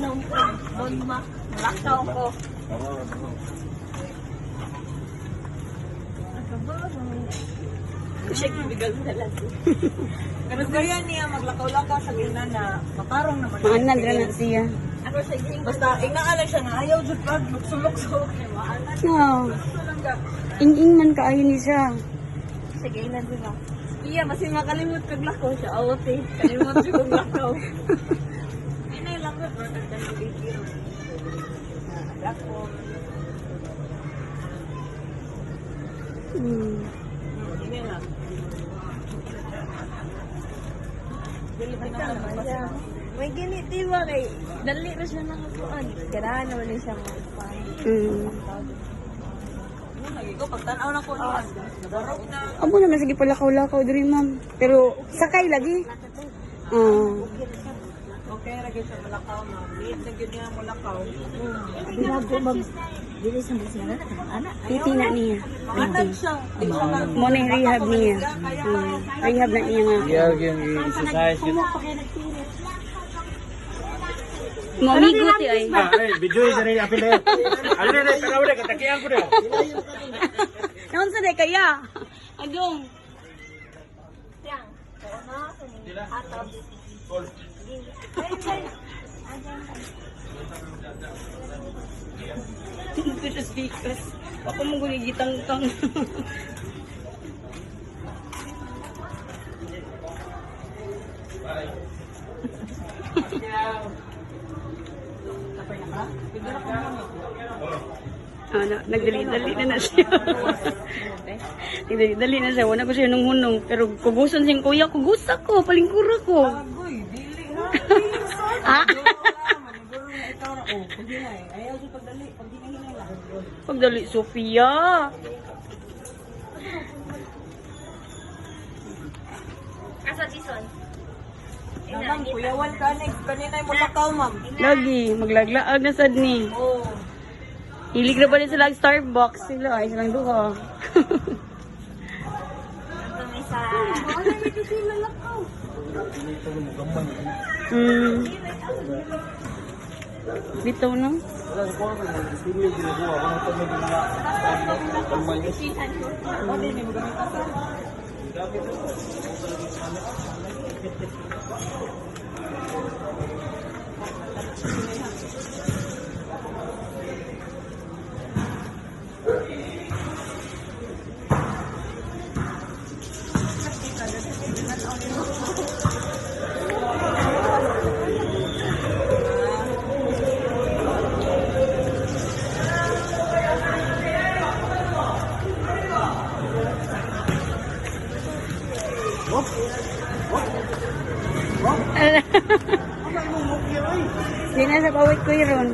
inom ko. Doon lakaw ko. Siya kibigal na lang. Pero kaya niya maglakaw-lakaw sa gina na matarong naman. Maanan rin na siya. Ano sa iging? Basta inaalan siya na ayaw dyan pag lukso-lukso. Maanan. Oo. Lukso lang ka. Ing-ing man kaayo ni siya. Sige, ilan din ako. Iya, masin makalimut kag lakaw siya. Awot eh. Kalimut siya kag lakaw. Inay lang ko. Nagdan ko video. Lakaw. Inay lang. Dili pa naman siya. May gini, di ba kay? Dali na siya nakakuan. Ganahan naman din siya mga fan. Ko pagtanaw na ko niya. Nabarok na. Amo naman sige pala lakaw diri ma'am. Pero sakay lagi. Okay, lagi sa Malakaw na. Liit na yun niya Malakaw. Binago mag dili sa mga sinala anak. Titi na niya. Manag siya. Di siya nga. Mo na yung rehab niya. Rehab na niya nga. Yung exercise. Mo miguti ay. Video is rin apil na. Ano na tanaw na katakian ko na. Naon sa day kaya? Agong. Yang. Atab. Ito siya speakers. Ako mo gunigitang-tang. Nagdali-dali na siya. Nagdali na siya. Wala ko siya nung hunong. Pero kugusan siyang kuya. Kugusa ko. Palingkura ko. Agoy, dili Ah? ha. Maniguro na ikaw na. Oh, hindi na eh. Ayaw siya pagdali. Pag hinahinay lang. Pagdali, Sophia. Asa Jason? Ma'am, kuyawan ka na. Kanina yung Malakaw, ma'am. Lagi. Maglaglaag na sad ni. Oh. Hilig na ba din sila Starbucks? Sila ay silang duha. Kami sa... Wala na kasi Malakaw. Bitaw na. Hindi na sa pawit ko yun.